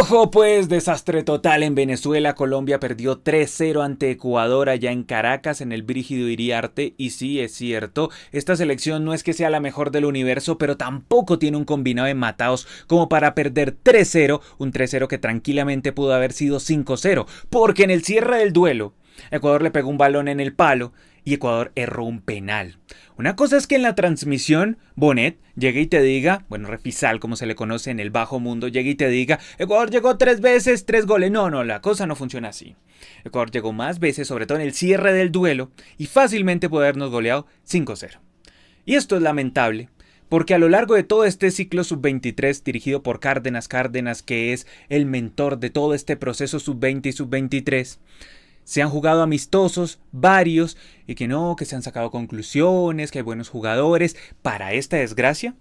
Ojo pues, desastre total en Venezuela. Colombia perdió 3-0 ante Ecuador allá en Caracas en el Brígido Iriarte. Y sí, es cierto, esta selección no es que sea la mejor del universo, pero tampoco tiene un combinado de mataos como para perder 3-0, un 3-0 que tranquilamente pudo haber sido 5-0, porque en el cierre del duelo, Ecuador le pegó un balón en el palo y Ecuador erró un penal. Una cosa es que en la transmisión Bonet llegue y te diga, bueno, Refisal como se le conoce en el bajo mundo, llegue y te diga, Ecuador llegó 3 veces, 3 goles. No, la cosa no funciona así. Ecuador llegó más veces, sobre todo en el cierre del duelo, y fácilmente puede habernos goleado 5-0. Y esto es lamentable, porque a lo largo de todo este ciclo sub-23 dirigido por Cárdenas, que es el mentor de todo este proceso sub-20 y sub-23, se han jugado amistosos, varios, y que se han sacado conclusiones, que hay buenos jugadores. Para esta desgracia,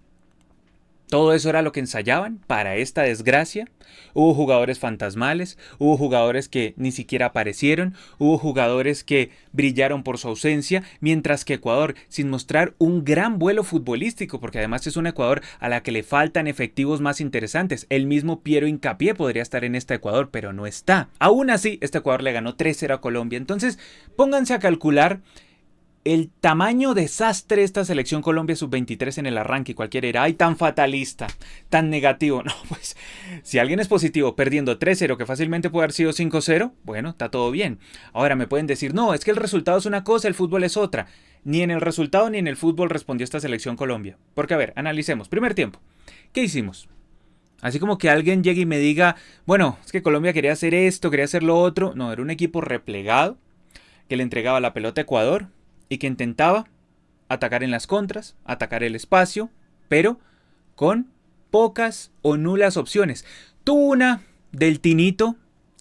todo eso era lo que ensayaban. Para esta desgracia, hubo jugadores fantasmales, hubo jugadores que ni siquiera aparecieron, hubo jugadores que brillaron por su ausencia, mientras que Ecuador, sin mostrar un gran vuelo futbolístico, porque además es un Ecuador a la que le faltan efectivos más interesantes. El mismo Piero Hincapié podría estar en este Ecuador, pero no está. Aún así, este Ecuador le ganó 3-0 a Colombia. Entonces, pónganse a calcular el tamaño desastre de esta selección Colombia sub-23 en el arranque. Cualquiera era, ay, tan fatalista, tan negativo. No, pues, si alguien es positivo perdiendo 3-0, que fácilmente puede haber sido 5-0, bueno, está todo bien. Ahora me pueden decir, no, es que el resultado es una cosa, el fútbol es otra. Ni en el resultado ni en el fútbol respondió esta selección Colombia. Porque, a ver, analicemos. Primer tiempo, ¿qué hicimos? Así como que alguien llegue y me diga, bueno, es que Colombia quería hacer esto, quería hacer lo otro. No, era un equipo replegado que le entregaba la pelota a Ecuador y que intentaba atacar en las contras, atacar el espacio, pero con pocas o nulas opciones. Tuvo una del Tinito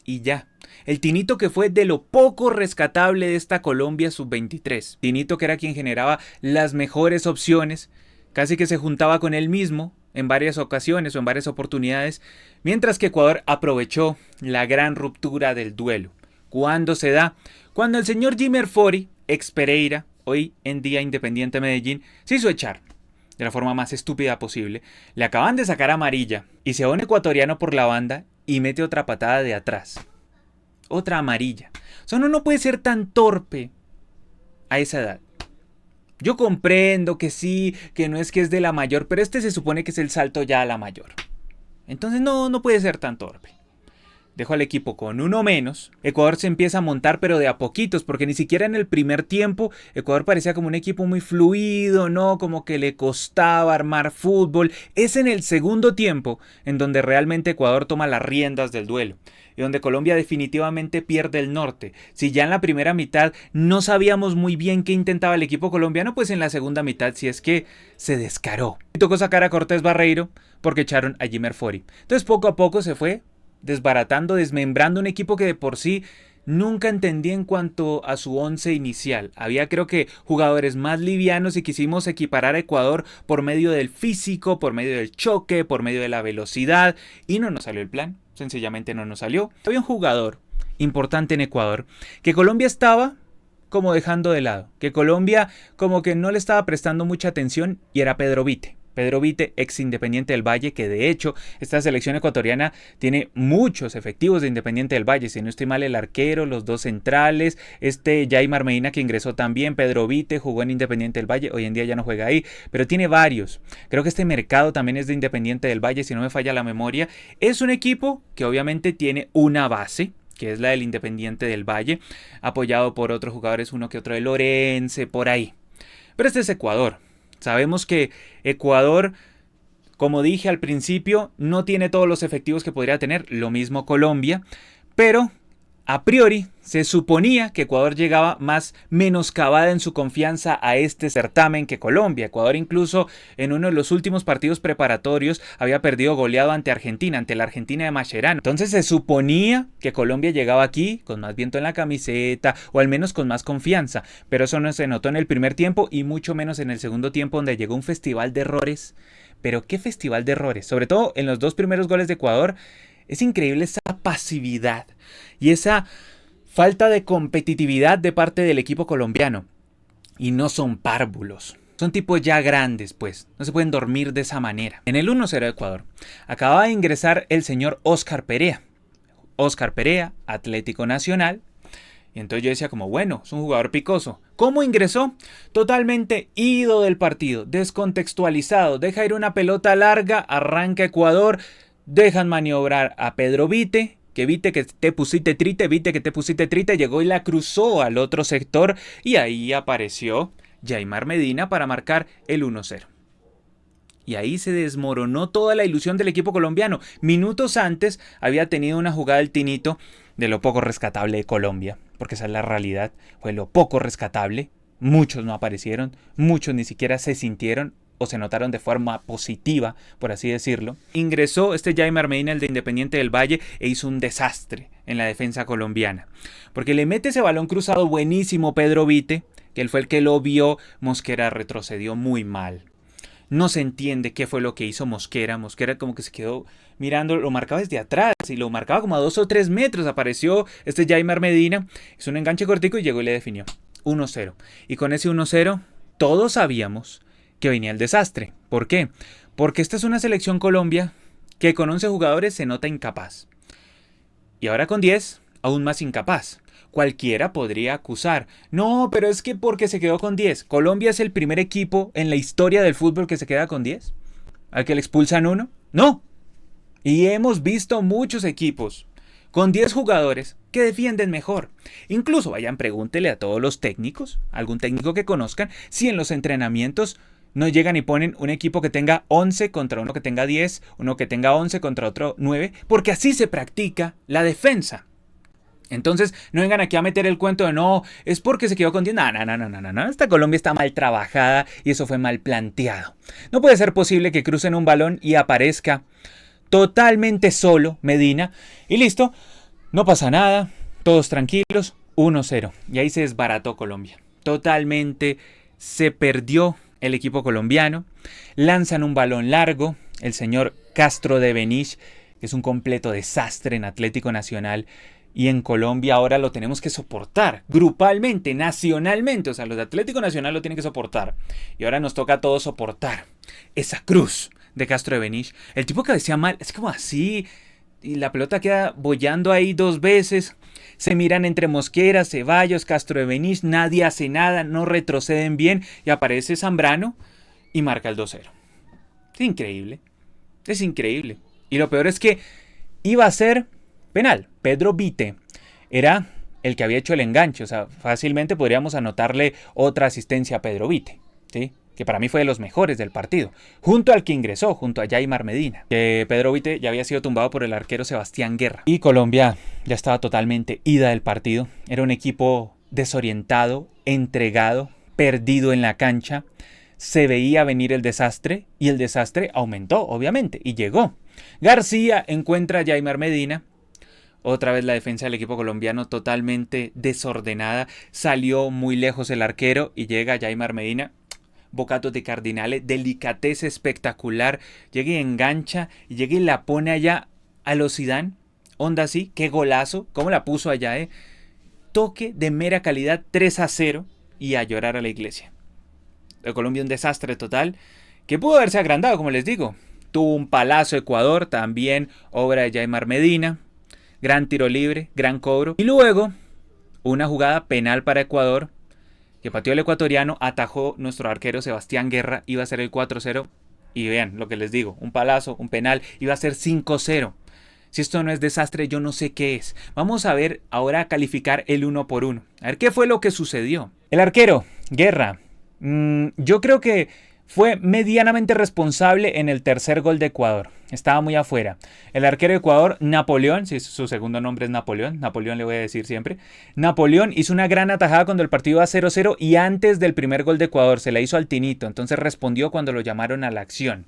y ya. El Tinito que fue de lo poco rescatable de esta Colombia sub-23. Tinito que era quien generaba las mejores opciones, casi que se juntaba con él mismo en varias ocasiones o en varias oportunidades, mientras que Ecuador aprovechó la gran ruptura del duelo. ¿Cuándo se da? Cuando el señor Jimmer Fori, ex Pereira, hoy en día Independiente Medellín, se hizo echar de la forma más estúpida posible. Le acaban de sacar amarilla y se va un ecuatoriano por la banda y mete otra patada de atrás. Otra amarilla. O sea, uno no puede ser tan torpe a esa edad. Yo comprendo que sí, que no es que es de la mayor, pero este se supone que es el salto ya a la mayor. Entonces no puede ser tan torpe. Dejó al equipo con uno menos. Ecuador se empieza a montar, pero de a poquitos, porque ni siquiera en el primer tiempo Ecuador parecía como un equipo muy fluido, ¿no? Como que le costaba armar fútbol. Es en el segundo tiempo en donde realmente Ecuador toma las riendas del duelo y donde Colombia definitivamente pierde el norte. Si ya en la primera mitad no sabíamos muy bien qué intentaba el equipo colombiano, pues en la segunda mitad sí es que se descaró. Y tocó sacar a Cortés Barreiro porque echaron a Jimmer Fori. Entonces poco a poco se fue desbaratando, desmembrando un equipo que de por sí nunca entendí en cuanto a su once inicial. Había creo que jugadores más livianos y quisimos equiparar a Ecuador por medio del físico, por medio del choque, por medio de la velocidad y no nos salió el plan, sencillamente no nos salió. Había un jugador importante en Ecuador que Colombia estaba como dejando de lado, que Colombia como que no le estaba prestando mucha atención y era Pedro Vite. Pedro Vite, ex Independiente del Valle, que de hecho esta selección ecuatoriana tiene muchos efectivos de Independiente del Valle, si no estoy mal el arquero, los dos centrales, Jaimar Medina que ingresó también, Pedro Vite jugó en Independiente del Valle, hoy en día ya no juega ahí, pero tiene varios. Creo que este mercado también es de Independiente del Valle, si no me falla la memoria. Es un equipo que obviamente tiene una base, que es la del Independiente del Valle, apoyado por otros jugadores, uno que otro de Lorense, por ahí. Pero este es Ecuador. Sabemos que Ecuador, como dije al principio, no tiene todos los efectivos que podría tener, lo mismo Colombia, pero a priori se suponía que Ecuador llegaba más menoscabada en su confianza a este certamen que Colombia. Ecuador incluso en uno de los últimos partidos preparatorios había perdido goleado ante Argentina, ante la Argentina de Mascherano. Entonces se suponía que Colombia llegaba aquí con más viento en la camiseta o al menos con más confianza, pero eso no se notó en el primer tiempo y mucho menos en el segundo tiempo, donde llegó un festival de errores. Pero qué festival de errores, sobre todo en los dos primeros goles de Ecuador. Es increíble esa pasividad y esa falta de competitividad de parte del equipo colombiano. Y no son párvulos. Son tipos ya grandes, pues. No se pueden dormir de esa manera. En el 1-0 de Ecuador, acababa de ingresar el señor Óscar Perea. Óscar Perea, Atlético Nacional. Y entonces yo decía como, bueno, es un jugador picoso. ¿Cómo ingresó? Totalmente ido del partido, descontextualizado. Deja ir una pelota larga, arranca Ecuador, dejan maniobrar a Pedro Vite, que Vite que te pusiste triste, Vite que te pusiste triste, llegó y la cruzó al otro sector y ahí apareció Yaimar Medina para marcar el 1-0. Y ahí se desmoronó toda la ilusión del equipo colombiano. Minutos antes había tenido una jugada del Tinito de lo poco rescatable de Colombia, porque esa es la realidad, fue lo poco rescatable. Muchos no aparecieron, muchos ni siquiera se sintieron o se notaron de forma positiva, por así decirlo. Ingresó este Yaimar Medina, el de Independiente del Valle, e hizo un desastre en la defensa colombiana, porque le mete ese balón cruzado buenísimo Pedro Vite, que él fue el que lo vio. Mosquera retrocedió muy mal. No se entiende qué fue lo que hizo Mosquera. Mosquera como que se quedó mirando, lo marcaba desde atrás y lo marcaba como a 2 o 3 metros. Apareció este Yaimar Medina, hizo un enganche cortico y llegó y le definió. 1-0. Y con ese 1-0 todos sabíamos que venía el desastre. ¿Por qué? Porque esta es una selección Colombia que con 11 jugadores se nota incapaz. Y ahora con 10, aún más incapaz. Cualquiera podría acusar, no, pero es que porque se quedó con 10. ¿Colombia es el primer equipo en la historia del fútbol que se queda con 10? ¿Al que le expulsan uno? No. Y hemos visto muchos equipos con 10 jugadores que defienden mejor. Incluso vayan, pregúntele a todos los técnicos, algún técnico que conozcan, si en los entrenamientos no llegan y ponen un equipo que tenga 11 contra uno que tenga 10, uno que tenga 11 contra otro 9, porque así se practica la defensa. Entonces, no vengan aquí a meter el cuento de no, es porque se quedó con 10. No. Esta Colombia está mal trabajada y eso fue mal planteado. No puede ser posible que crucen un balón y aparezca totalmente solo Medina y listo, no pasa nada, todos tranquilos, 1-0. Y ahí se desbarató Colombia. Totalmente se perdió el equipo colombiano. Lanzan un balón largo, el señor Castro de Benich, que es un completo desastre en Atlético Nacional. Y en Colombia ahora lo tenemos que soportar, grupalmente, nacionalmente. O sea, los de Atlético Nacional lo tienen que soportar. Y ahora nos toca a todos soportar esa cruz de Castro de Benich. El tipo cabecea mal, es como así. Y la pelota queda boyando ahí 2 veces. Se miran entre Mosquera, Ceballos, Castro de Benich. Nadie hace nada, no retroceden bien. Y aparece Zambrano y marca el 2-0. Es increíble. Es increíble. Y lo peor es que iba a ser penal. Pedro Vite era el que había hecho el enganche. O sea, fácilmente podríamos anotarle otra asistencia a Pedro Vite, ¿sí? Que para mí fue de los mejores del partido, junto al que ingresó, junto a Yaimar Medina. Que Pedro Vite ya había sido tumbado por el arquero Sebastián Guerra. Y Colombia ya estaba totalmente ida del partido. Era un equipo desorientado, entregado, perdido en la cancha. Se veía venir el desastre y el desastre aumentó, obviamente, y llegó. García encuentra a Yaimar Medina. Otra vez la defensa del equipo colombiano totalmente desordenada. Salió muy lejos el arquero y llega Yaimar Medina. Bocatos de Cardinale, delicadeza espectacular. Llega y engancha y llega y la pone allá a los Zidane. Onda así, qué golazo. ¿Cómo la puso allá, Toque de mera calidad, 3-0 y a llorar a la iglesia. De Colombia un desastre total que pudo haberse agrandado, como les digo. Tuvo un palazo Ecuador, también obra de Yaimar Medina. Gran tiro libre, gran cobro. Y luego, una jugada penal para Ecuador, que pateó el ecuatoriano, atajó nuestro arquero Sebastián Guerra, iba a ser el 4-0. Y vean lo que les digo, un palazo, un penal, iba a ser 5-0. Si esto no es desastre, yo no sé qué es. Vamos a ver ahora a calificar el 1 por 1. A ver qué fue lo que sucedió. El arquero, Guerra, yo creo que fue medianamente responsable en el tercer gol de Ecuador. Estaba muy afuera. El arquero de Ecuador, Napoleón, si su segundo nombre es Napoleón le voy a decir siempre. Napoleón hizo una gran atajada cuando el partido iba 0-0 y antes del primer gol de Ecuador se la hizo al Tinito. Entonces respondió cuando lo llamaron a la acción.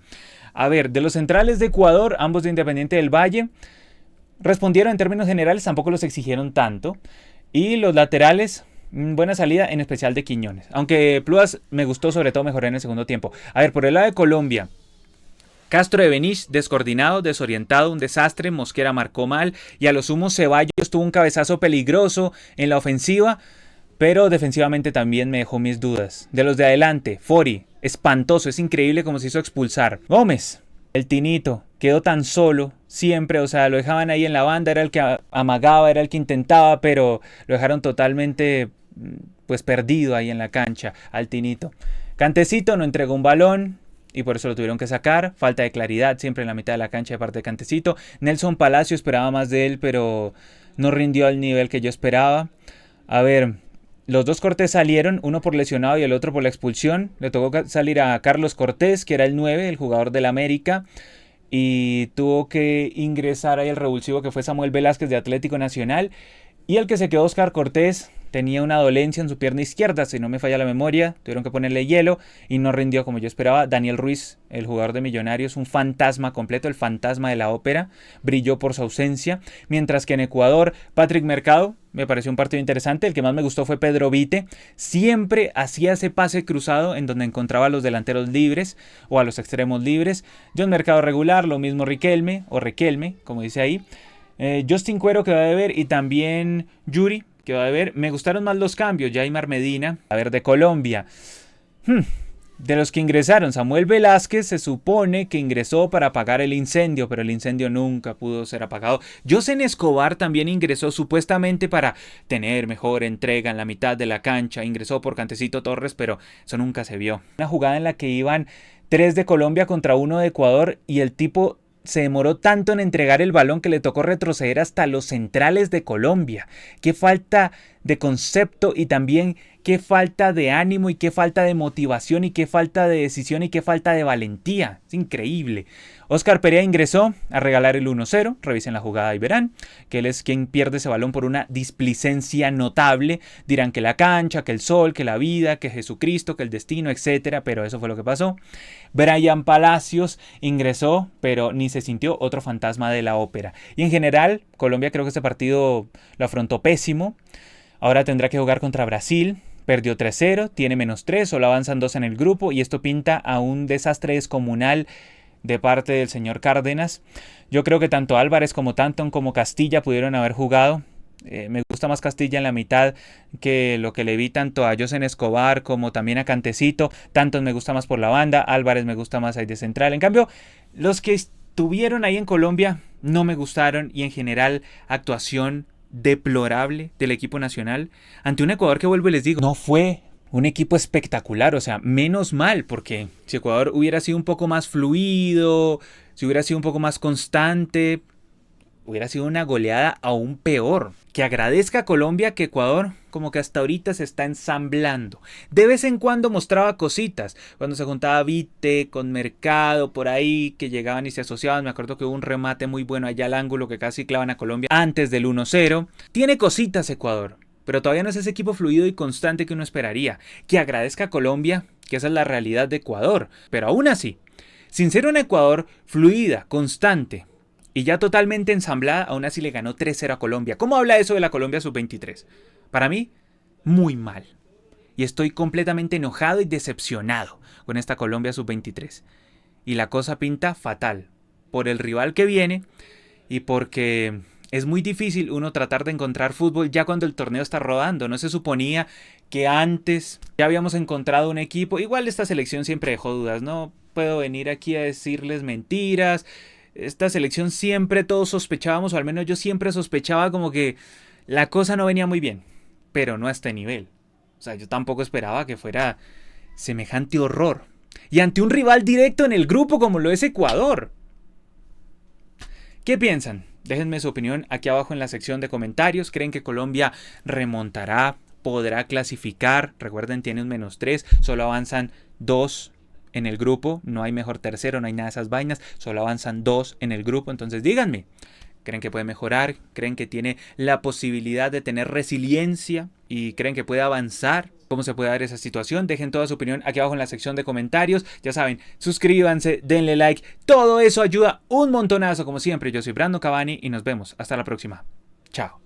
A ver, de los centrales de Ecuador, ambos de Independiente del Valle, respondieron en términos generales, tampoco los exigieron tanto. Y los laterales, buena salida, en especial de Quiñones. Aunque Pluas me gustó, sobre todo mejoré en el segundo tiempo. A ver, por el lado de Colombia, Castro de Benich, descoordinado, desorientado, un desastre. Mosquera marcó mal. Y a lo sumo Ceballos tuvo un cabezazo peligroso en la ofensiva, pero defensivamente también me dejó mis dudas. De los de adelante, Fori, espantoso, es increíble cómo se hizo expulsar. Gómez, el Tinito, quedó tan solo siempre, o sea, lo dejaban ahí en la banda, era el que amagaba, era el que intentaba, pero lo dejaron totalmente pues perdido ahí en la cancha al Tinito. Cantecito no entregó un balón y por eso lo tuvieron que sacar. Falta de claridad siempre en la mitad de la cancha de parte de Cantecito. Nelson Palacio esperaba más de él, pero no rindió al nivel que yo esperaba. A ver, los dos Cortés salieron, uno por lesionado y el otro por la expulsión. Le tocó salir a Carlos Cortés, que era el 9, el jugador del América. Y tuvo que ingresar ahí el revulsivo que fue Samuel Velázquez de Atlético Nacional. Y el que se quedó, Oscar Cortés, tenía una dolencia en su pierna izquierda, si no me falla la memoria, tuvieron que ponerle hielo y no rindió como yo esperaba. Daniel Ruiz, el jugador de Millonarios, un fantasma completo, el fantasma de la ópera, brilló por su ausencia. Mientras que en Ecuador, Patrick Mercado, me pareció un partido interesante. El que más me gustó fue Pedro Vite. Siempre hacía ese pase cruzado en donde encontraba a los delanteros libres o a los extremos libres. John Mercado regular, lo mismo Riquelme, o Riquelme, como dice ahí. Justin Cuero quedó de ver y también Yuri quedó de ver. Me gustaron más los cambios. Yaimar Medina, a ver, de Colombia. De los que ingresaron, Samuel Velázquez se supone que ingresó para apagar el incendio, pero el incendio nunca pudo ser apagado. Josen Escobar también ingresó supuestamente para tener mejor entrega en la mitad de la cancha. Ingresó por Cantecito Torres, pero eso nunca se vio. Una jugada en la que iban 3 de Colombia contra 1 de Ecuador y el tipo se demoró tanto en entregar el balón que le tocó retroceder hasta los centrales de Colombia. Qué falta de concepto y también qué falta de ánimo y qué falta de motivación y qué falta de decisión y qué falta de valentía. Es increíble. Oscar Perea ingresó a regalar el 1-0. Revisen la jugada y verán que él es quien pierde ese balón por una displicencia notable. Dirán que la cancha, que el sol, que la vida, que Jesucristo, que el destino, etcétera, pero eso fue lo que pasó. Brian Palacios ingresó, pero ni se sintió, otro fantasma de la ópera. Y en general, Colombia creo que este partido lo afrontó pésimo. Ahora tendrá que jugar contra Brasil. Perdió 3-0, tiene -3, solo avanzan 2 en el grupo y esto pinta a un desastre descomunal de parte del señor Cárdenas. Yo creo que tanto Álvarez como Tanton como Castilla pudieron haber jugado. Me gusta más Castilla en la mitad que lo que le vi tanto a Josen Escobar como también a Cantecito. Tanton me gusta más por la banda, Álvarez me gusta más ahí de central. En cambio, los que estuvieron ahí en Colombia no me gustaron y en general actuación deplorable del equipo nacional ante un Ecuador que, vuelvo y les digo, no fue un equipo espectacular, o sea, menos mal, porque si Ecuador hubiera sido un poco más fluido, si hubiera sido un poco más constante, hubiera sido una goleada aún peor. Que agradezca a Colombia que Ecuador como que hasta ahorita se está ensamblando. De vez en cuando mostraba cositas. Cuando se juntaba Vite con Mercado por ahí, que llegaban y se asociaban. Me acuerdo que hubo un remate muy bueno allá al ángulo que casi clavan a Colombia antes del 1-0. Tiene cositas Ecuador, pero todavía no es ese equipo fluido y constante que uno esperaría. Que agradezca a Colombia, que esa es la realidad de Ecuador. Pero aún así, sin ser un Ecuador fluida, constante y ya totalmente ensamblada, aún así le ganó 3-0 a Colombia. ¿Cómo habla eso de la Colombia sub-23? Para mí, muy mal. Y estoy completamente enojado y decepcionado con esta Colombia sub-23. Y la cosa pinta fatal. Por el rival que viene y porque es muy difícil uno tratar de encontrar fútbol ya cuando el torneo está rodando. No se suponía que antes ya habíamos encontrado un equipo. Igual esta selección siempre dejó dudas. No puedo venir aquí a decirles mentiras. Esta selección siempre todos sospechábamos, o al menos yo siempre sospechaba como que la cosa no venía muy bien, pero no a este nivel. O sea, yo tampoco esperaba que fuera semejante horror. Y ante un rival directo en el grupo como lo es Ecuador. ¿Qué piensan? Déjenme su opinión aquí abajo en la sección de comentarios. ¿Creen que Colombia remontará? ¿Podrá clasificar? Recuerden, tiene un -3, solo avanzan 2 en el grupo, no hay mejor tercero, no hay nada de esas vainas, solo avanzan 2 en el grupo, entonces díganme, ¿creen que puede mejorar? ¿Creen que tiene la posibilidad de tener resiliencia? ¿Y creen que puede avanzar? ¿Cómo se puede dar esa situación? Dejen toda su opinión aquí abajo en la sección de comentarios, ya saben, suscríbanse, denle like, todo eso ayuda un montonazo como siempre. Yo soy Brandon Cavani y nos vemos hasta la próxima. Chao.